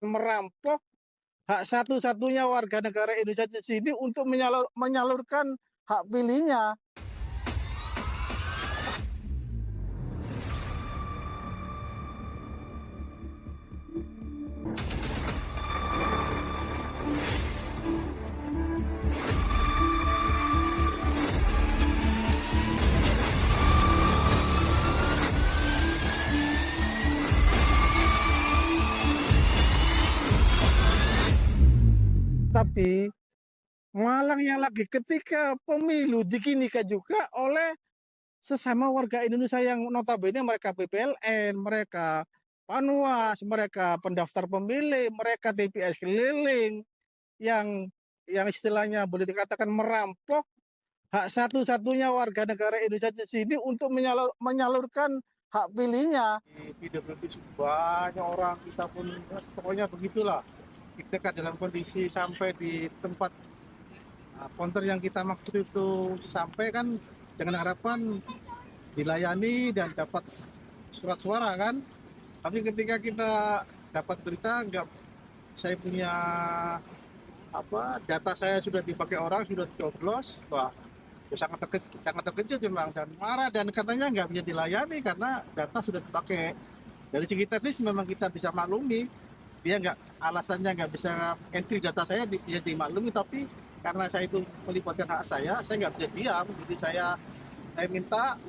merampok hak satu-satunya warga negara Indonesia di sini untuk menyalurkan hak pilihnya. Tapi malangnya lagi ketika pemilu diginikan juga oleh sesama warga Indonesia yang notabene mereka PPLN, mereka Panwas, mereka pendaftar pemilih, mereka TPS keliling yang istilahnya boleh dikatakan merampok hak satu-satunya warga negara Indonesia di sini untuk menyalurkan hak pilihnya. Di PWD banyak orang, kita pun pokoknya begitulah. Kita dalam kondisi sampai di tempat konter yang kita maksud itu sampai kan dengan harapan dilayani dan dapat surat suara kan. Tapi ketika kita dapat berita nggak, saya punya data saya sudah dipakai orang, sudah dicoblos, wah sangat terkejut memang dan marah dan katanya nggak bisa dilayani karena data sudah dipakai. Dari segi teknis memang kita bisa maklumi, dia alasannya nggak bisa entry data saya bisa dimaklumi, tapi karena saya itu melibatkan hak saya nggak bisa diam, jadi saya minta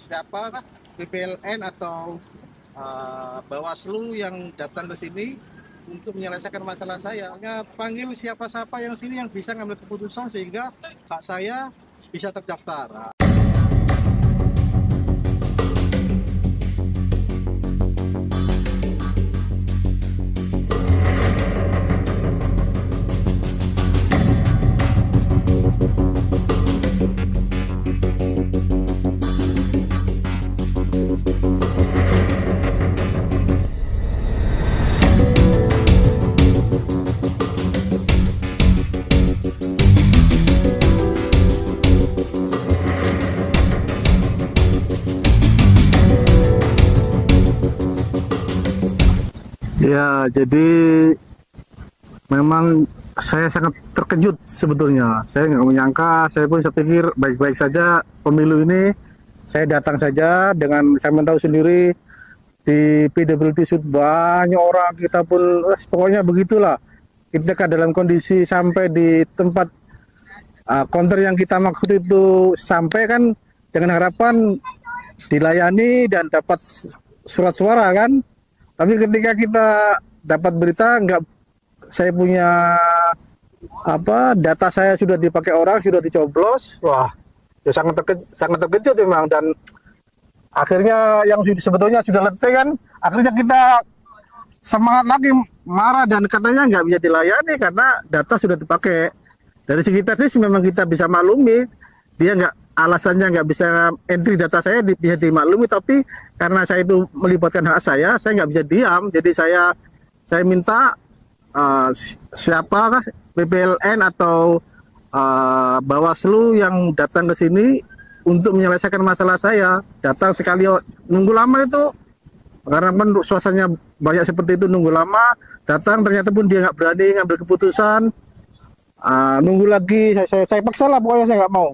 siapa PPLN atau Bawaslu yang datang ke sini untuk menyelesaikan masalah saya. Panggil siapa-siapa yang sini yang bisa ngambil keputusan sehingga hak saya bisa terdaftar. Ya, jadi memang saya sangat terkejut sebetulnya. Saya nggak menyangka, saya pun pikir baik-baik saja pemilu ini. Saya datang saja dengan saya tahu sendiri di PWD Sud banyak orang, kita pun pokoknya begitulah. Kita kan dalam kondisi sampai di tempat konter yang kita maksud itu sampai kan dengan harapan dilayani dan dapat surat suara kan. Tapi ketika kita dapat berita nggak, saya punya data saya sudah dipakai orang, sudah dicoblos, wah ya sangat terkejut memang. Dan akhirnya yang sebetulnya sudah letih kan, akhirnya kita semangat lagi, marah dan katanya nggak bisa dilayani karena data sudah dipakai. Dari segi teknis memang kita bisa maklumi, dia alasannya nggak bisa entry data saya bisa dimaklumi, tapi karena saya itu melibatkan hak saya nggak bisa diam, jadi saya minta siapa PPLN atau Bawaslu yang datang ke sini untuk menyelesaikan masalah saya. Datang sekali nunggu lama itu karena kan suasananya banyak seperti itu, nunggu lama, datang ternyata pun dia nggak berani ngambil keputusan. Nunggu lagi, saya paksa lah, pokoknya saya nggak mau.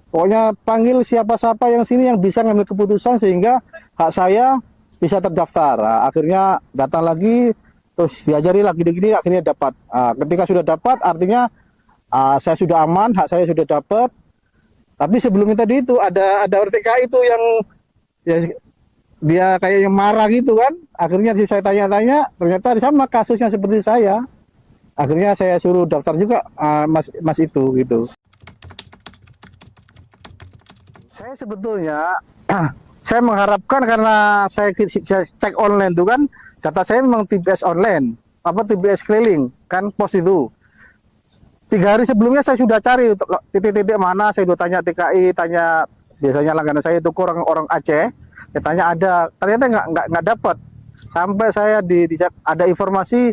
Pokoknya panggil siapa-siapa yang sini yang bisa ngambil keputusan sehingga hak saya bisa terdaftar. Akhirnya datang lagi, terus diajari lagi gini, akhirnya dapat. Ketika sudah dapat, artinya saya sudah aman, hak saya sudah dapat. Tapi sebelumnya tadi itu ada RTK itu yang ya, dia kayaknya marah gitu kan. Akhirnya saya tanya-tanya, ternyata sama kasusnya seperti saya. Akhirnya saya suruh daftar juga mas itu gitu. Saya sebetulnya saya mengharapkan, karena saya cek online itu kan data saya memang TPS online, TPS keliling kan, pos itu 3 hari sebelumnya saya sudah cari titik-titik mana, saya sudah tanya TKI, tanya biasanya langganan saya itu orang Aceh, saya tanya ada, ternyata nggak dapat. Sampai saya ada informasi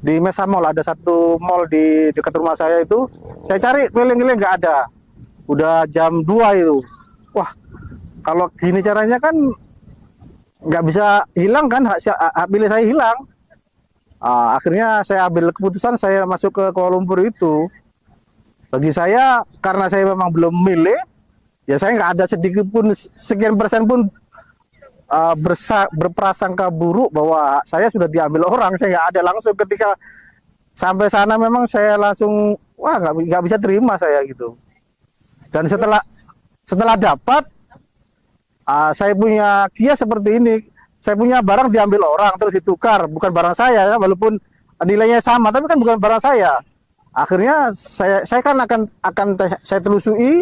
di Mesa Mall, ada satu mall di dekat rumah saya itu, saya cari keliling-keliling nggak ada, udah jam 2 itu. Wah, kalau gini caranya kan nggak bisa hilang kan, hak pilih saya hilang. Akhirnya saya ambil keputusan saya masuk ke Kuala Lumpur itu. Bagi saya, karena saya memang belum milih, ya saya nggak ada sedikit pun, sekian persen pun berprasangka buruk bahwa saya sudah diambil orang. Saya nggak ada, langsung ketika sampai sana memang saya langsung, wah nggak bisa terima saya gitu. Dan setelah dapat, saya punya kias seperti ini. Saya punya barang diambil orang terus ditukar, bukan barang saya ya, walaupun nilainya sama, tapi kan bukan barang saya. Akhirnya saya kan akan saya telusuri,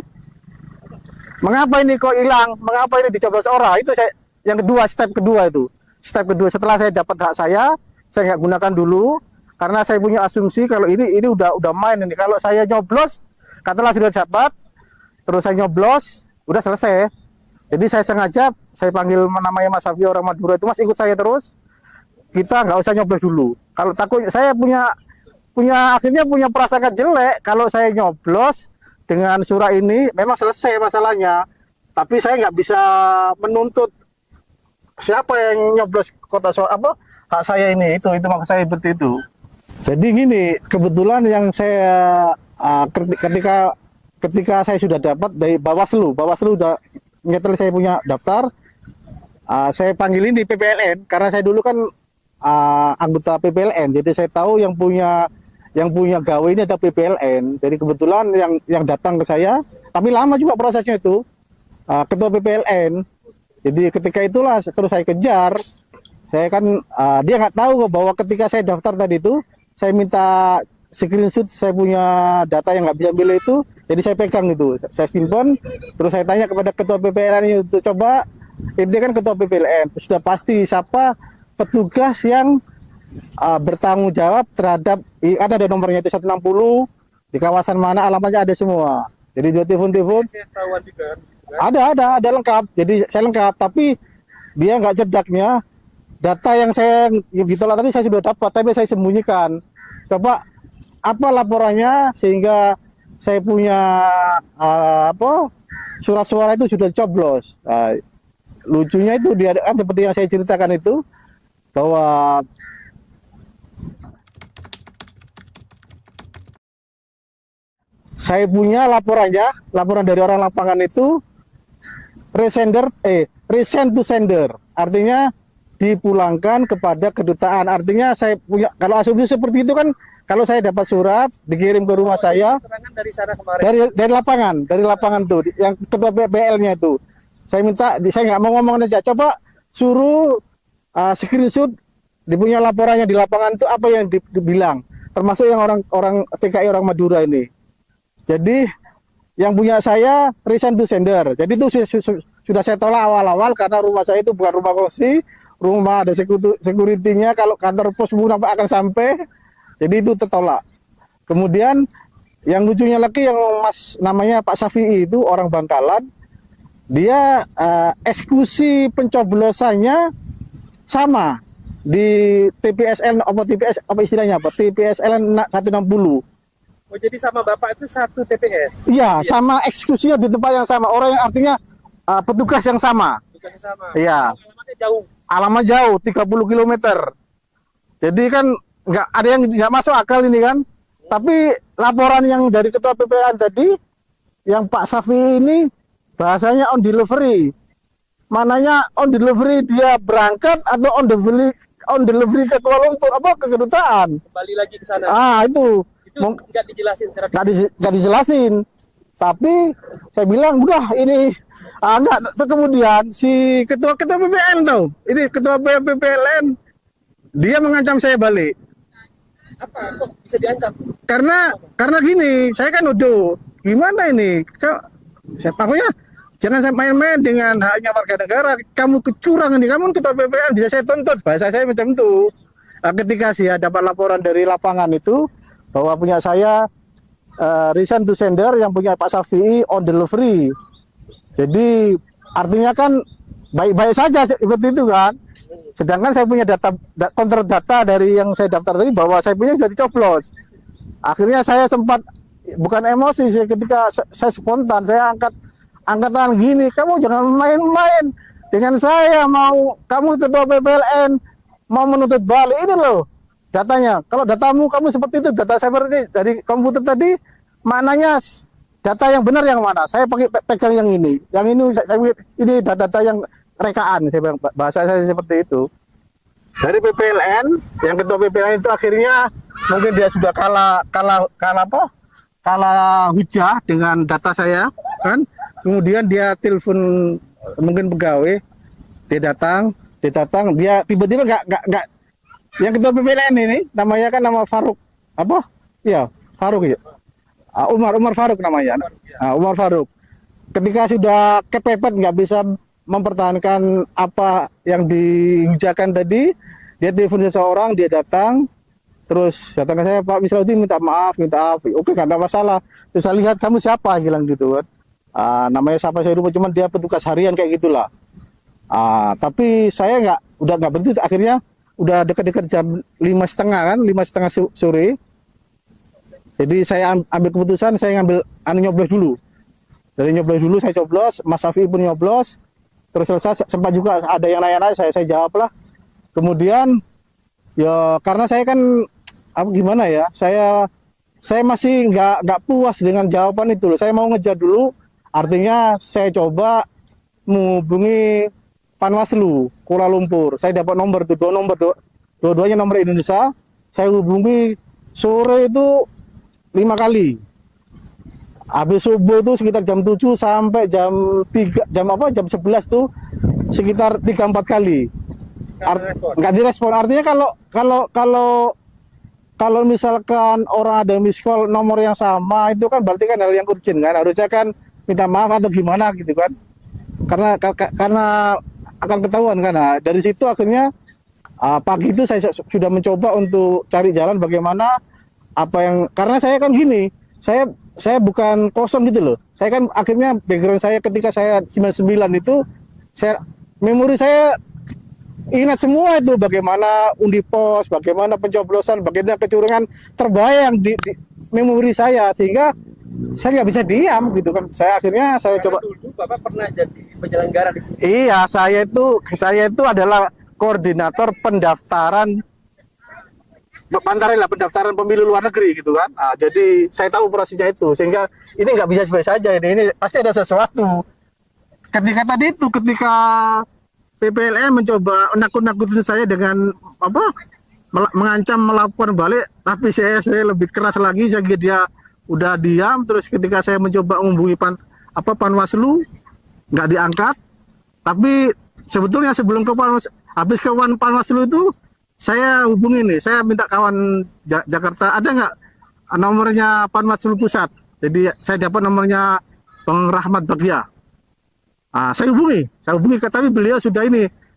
mengapa ini kok hilang, mengapa ini dicoblos orang. Itu saya yang kedua, step kedua setelah saya dapat hak saya nggak gunakan dulu karena saya punya asumsi kalau ini udah main ini. Kalau saya nyoblos, katakanlah sudah dapat, terus saya nyoblos, udah selesai. Jadi saya sengaja saya panggil namanya Mas Safi orang Madura itu, Mas ikut saya terus, kita nggak usah nyoblos dulu. Kalau takut saya akhirnya punya prasangka jelek kalau saya nyoblos dengan surat ini, memang selesai masalahnya. Tapi saya nggak bisa menuntut siapa yang nyoblos hak saya ini, itu maksud saya seperti itu. Jadi gini, kebetulan yang saya ketika saya sudah dapat dari Bawaslu udah nyetel saya punya daftar, saya panggilin di PPLN karena saya dulu kan anggota PPLN, jadi saya tahu yang punya gawe ini ada PPLN. Jadi kebetulan yang datang ke saya, tapi lama juga prosesnya itu, ketua PPLN. Jadi ketika itulah terus saya kejar. Saya kan dia nggak tahu bahwa ketika saya daftar tadi itu, saya minta screenshot saya punya data yang nggak bisa milih itu. Jadi saya pegang itu, saya simpan. Terus saya tanya kepada ketua PPLN itu, coba ini kan ketua PPLN, sudah pasti siapa petugas yang bertanggung jawab terhadap, ada nomornya itu 160, di kawasan mana, alamatnya ada semua. Jadi dia telepon ada lengkap. Jadi saya lengkap, tapi dia nggak cerdaknya, data yang saya ditolak tadi saya sudah dapat, tapi saya sembunyikan. Coba apa laporannya sehingga saya punya surat suara itu sudah coblos. Lucunya itu dia kan seperti yang saya ceritakan itu, bahwa saya punya laporan dari orang lapangan itu resend to sender, artinya dipulangkan kepada kedutaan. Artinya saya punya, kalau asumsi seperti itu kan, kalau saya dapat surat dikirim ke rumah saya dari sana kemarin, dari lapangan tuh, yang ketua PPL-nya itu, saya minta, saya nggak mau ngomong aja, coba suruh screenshot dipunya laporannya di lapangan itu apa yang dibilang, termasuk yang orang TKI orang Madura ini. Jadi yang punya saya resign to sender. Jadi itu sudah saya tolak awal-awal karena rumah saya itu bukan rumah kongsi, rumah ada security-nya, kalau kantor pos akan sampai. Jadi itu tertolak. Kemudian yang lucunya lagi, yang Mas namanya Pak Safi itu orang Bangkalan, dia eksekusi pencoblosannya sama di TPSL apa istilahnya apa, TPSL 160. Oh, jadi sama Bapak itu satu TPS? Iya, sama eksekusinya di tempat yang sama. Orang yang artinya petugas yang sama. Petugasnya sama. Iya. Alamatnya jauh. Alamat jauh, 30 km. Jadi kan nggak ada yang nggak masuk akal ini kan. Tapi laporan yang dari ketua PPLN tadi, yang Pak Safi ini bahasanya on delivery. Mananya on delivery dia berangkat atau on delivery ke Kuala Lumpur, ke kedutaan. Kembali lagi ke sana. Itu nggak dijelasin secara nggak dijelasin. Tapi saya bilang udah ini enggak. Kemudian si ketua PPLN tahu, ini ketua PPLN, dia mengancam saya balik. Apa kok bisa diancam? Karena gini, saya kan udah gimana ini, saya pokoknya jangan saya main-main dengan haknya warga negara. Kamu kecurangan nih, kamu ketua PPLN, bisa saya tuntut. Bahasa saya macam itu. Ketika saya dapat laporan dari lapangan itu bahwa punya saya resign to sender, yang punya Pak Safi on delivery. Jadi artinya kan baik-baik saja seperti itu kan. Sedangkan saya punya counter data dari yang saya daftar tadi bahwa saya punya sudah dicoblos. Akhirnya saya sempat, bukan emosi, ketika saya spontan, saya angkat tangan gini, kamu jangan main-main dengan saya, mau kamu ketua PPLN mau menuntut balik ini loh. datanya. Kalau datamu kamu seperti itu, data server ini dari komputer tadi, maknanya data yang benar yang mana? Saya pakai pegang yang ini. Yang ini ini data-data yang rekaan, saya bilang, bahasa saya seperti itu. Dari PPLN, yang ketua PPLN itu akhirnya mungkin dia sudah kalah hujah dengan data saya, kan? Kemudian dia telepon mungkin pegawai, dia datang, dia tiba-tiba nggak yang ketua PPLN ini namanya kan nama Faruk apa? Ya Faruk ya. Umar Faruk namanya. Umar Faruk. Ketika sudah kepepet nggak bisa mempertahankan apa yang dihujakan tadi, dia telepon seseorang, dia datang, terus datang ke saya, Pak Misraudi minta maaf, oke nggak ada masalah. Terus saya lihat kamu siapa, bilang gitu kan. Namanya siapa saya lupa, cuman dia petugas harian kayak gitulah. Tapi saya udah nggak berhenti, akhirnya udah dekat-dekat jam 5:30 kan, 5:30 sore. Jadi saya ambil keputusan, saya nyoblos dulu. Dari nyoblos dulu saya coblos, Mas Safi pun nyoblos. Terus selesai, sempat juga ada yang nanya-nanya, saya jawab lah. Kemudian ya karena saya kan gimana ya, saya masih nggak puas dengan jawaban itu loh. Saya mau ngejar dulu, artinya saya coba menghubungi Panwaslu Kuala Lumpur. Saya dapat nomor itu, dua-duanya nomor Indonesia. Saya hubungi sore itu 5 kali. Habis subuh itu sekitar jam 7 sampai jam 11 tuh sekitar 3-4 kali. Nggak direspon. Artinya kalau misalkan orang ada miss call nomor yang sama, itu kan berarti kan hal yang urgent kan. Harusnya kan minta maaf atau gimana gitu kan. Karena akan ketahuan kan. Nah, dari situ akhirnya pagi itu saya sudah mencoba untuk cari jalan bagaimana karena saya kan gini, saya bukan kosong gitu loh. Saya kan akhirnya background saya ketika saya 99 itu, memori saya ingat semua itu, bagaimana undi pos, bagaimana pencoblosan, bagaimana kecurangan terbayang di memori saya, sehingga saya nggak bisa diam gitu kan. Karena coba. Dulu Bapak pernah jadi penyelenggara di sini. Iya, saya itu adalah koordinator pendaftaran pendaftaran pemilu luar negeri gitu kan. Jadi saya tahu prosesnya itu, sehingga ini nggak bisa biasa saja, ini pasti ada sesuatu. Ketika PPLN mencoba nakut-nakutin saya dengan mengancam melaporkan balik, tapi saya lebih keras lagi, sehingga dia udah diam. Terus ketika saya mencoba menghubungi Panwaslu, nggak diangkat. Tapi sebetulnya sebelum habis ke Panwaslu itu, saya hubungi nih, saya minta kawan Jakarta, ada nggak nomornya Panwaslu Pusat. Jadi saya dapat nomornya Bang Rahmat Bagja. Saya hubungi, tapi beliau sudah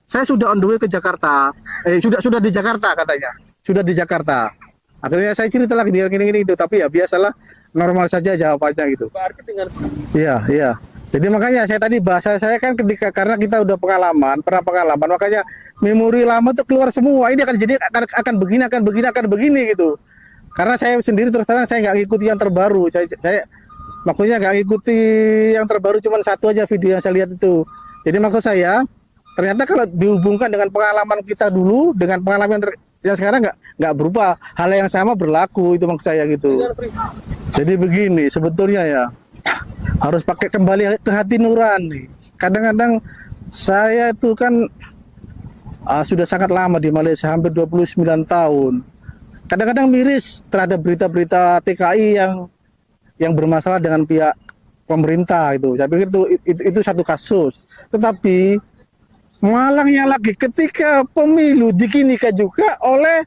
saya sudah on the way ke Jakarta. Sudah di Jakarta katanya, sudah di Jakarta. Akhirnya saya cerita lagi dia gini itu, tapi ya biasalah, normal saja jawabannya gitu. Berarti dengan Iya. Jadi makanya saya tadi bahasa saya kan karena kita udah pernah pengalaman, makanya memori lama tuh keluar semua. Ini akan begini gitu. Karena saya sendiri terus terang saya nggak ngikuti yang terbaru. Saya makanya nggak ngikuti yang terbaru, cuma satu aja video yang saya lihat itu. Jadi maksud saya ternyata kalau dihubungkan dengan pengalaman kita dulu dengan pengalaman yang sekarang nggak berubah, hal yang sama berlaku, itu maksud saya gitu. Jadi begini sebetulnya ya, harus pakai kembali ke hati nurani. Kadang-kadang saya itu kan sudah sangat lama di Malaysia, hampir 29 tahun. Kadang-kadang miris terhadap berita-berita TKI yang bermasalah dengan pihak pemerintah itu. Saya pikir itu satu kasus. Tetapi malangnya lagi ketika pemilu dikinikan juga oleh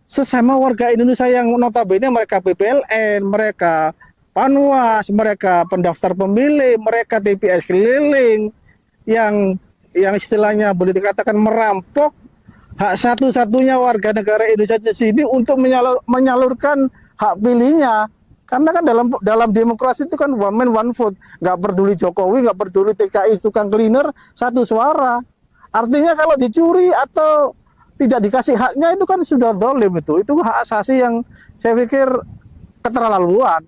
sesama warga Indonesia yang notabene mereka PPLN, mereka Panwas, mereka pendaftar pemilih, mereka TPS keliling yang istilahnya boleh dikatakan merampok hak satu-satunya warga negara Indonesia di sini untuk menyalurkan hak pilihnya. Karena kan dalam demokrasi itu kan one man one vote, nggak peduli Jokowi, nggak peduli TKI tukang cleaner, satu suara. Artinya kalau dicuri atau tidak dikasih haknya itu kan sudah dolim, itu hak asasi yang saya pikir keterlaluan.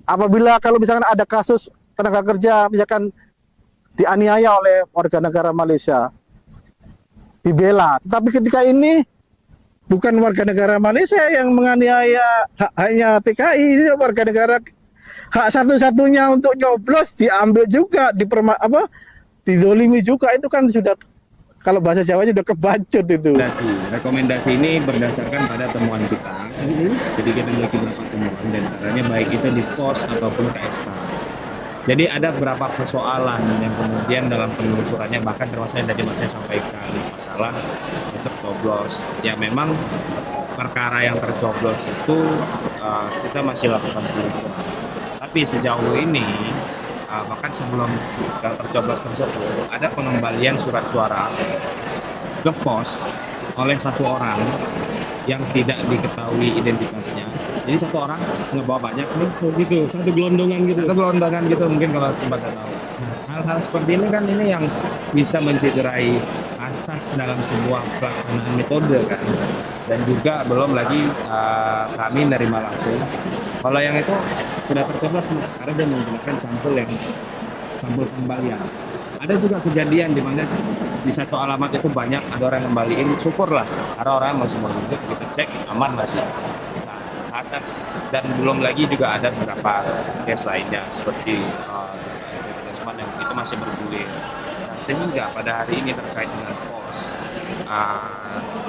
Apabila kalau misalkan ada kasus tenaga kerja misalkan dianiaya oleh warga negara Malaysia, dibela. Tetapi ketika ini bukan warga negara Malaysia yang menganiaya hak-haknya TKI, ini warga negara, hak satu-satunya untuk nyoblos diambil juga, didolimi juga, itu kan sudah, kalau bahasa Jawanya udah kebacut itu. Rekomendasi ini berdasarkan pada temuan kita. Jadi kita memiliki beberapa temuan, dan antaranya baik itu di pos ataupun KSK. Jadi ada beberapa persoalan yang kemudian dalam penelusurannya, bahkan termasuk yang tadi saya sampaikan, masalah untuk coblos. Ya memang perkara yang tercoblos itu kita masih lakukan penelusuran. Tapi sejauh ini bahkan sebelum yang tercoblos tersebut ada pengembalian surat suara ke pos oleh satu orang yang tidak diketahui identitasnya. Jadi satu orang ngebawa banyak gitu, satu gelondongan gitu. Satu gelondongan gitu mungkin kalau tempat tahu. Nah, hal-hal seperti ini kan ini yang bisa mencederai asas dalam sebuah pelaksanaan metode kan. Dan juga belum lagi kami nerima langsung. Kalau yang itu sudah tercoblos karena dia menggunakan sampel kembalian. Ada juga kejadian di mana di satu alamat itu banyak ada orang yang kembaliin, syukurlah karena orang masih mau untuk kita cek aman masih. Nah, atas dan belum lagi juga ada beberapa case lainnya seperti Desmond yang itu masih bergulir. Nah, sehingga pada hari ini terkait dengan pos,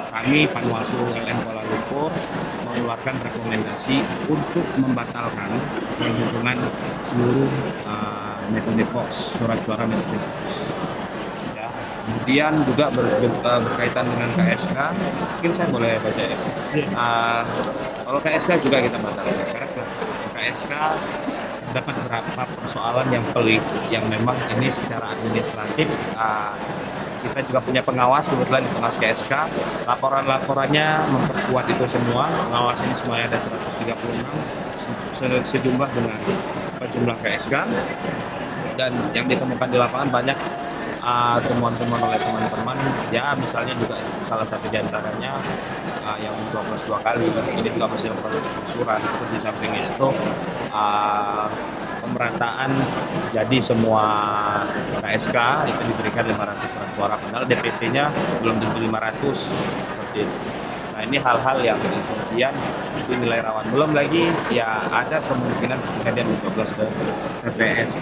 kami Panwaslu LM Kuala Lumpur mengeluarkan rekomendasi untuk membatalkan penghitungan seluruh metode pos, surat suara metode pos. Ya. Kemudian juga berkaitan dengan KSK, mungkin saya boleh baca ya. Kalau KSK juga kita batalkan karena KSK dapat beberapa persoalan yang pelik yang memang ini secara administratif kita juga punya pengawas, kebetulan pengawas KSK, laporannya memperkuat itu semua. Pengawas ini semuanya ada 136 sejumlah dengan jumlah KSK, dan yang ditemukan di lapangan banyak temuan-temuan oleh teman-teman, ya misalnya juga salah satu diantaranya yang mencoblos 2 kali, ini juga masih dalam proses penelusuran. Terus di sampingnya itu pemerataan, jadi semua KSK itu diberikan 500 surat suara, padahal DPT-nya belum tentu 500 seperti itu. Nah ini hal-hal yang kemudian dinilai rawan. Belum lagi ya ada kemungkinan ketika dia mencoblos ke TPS.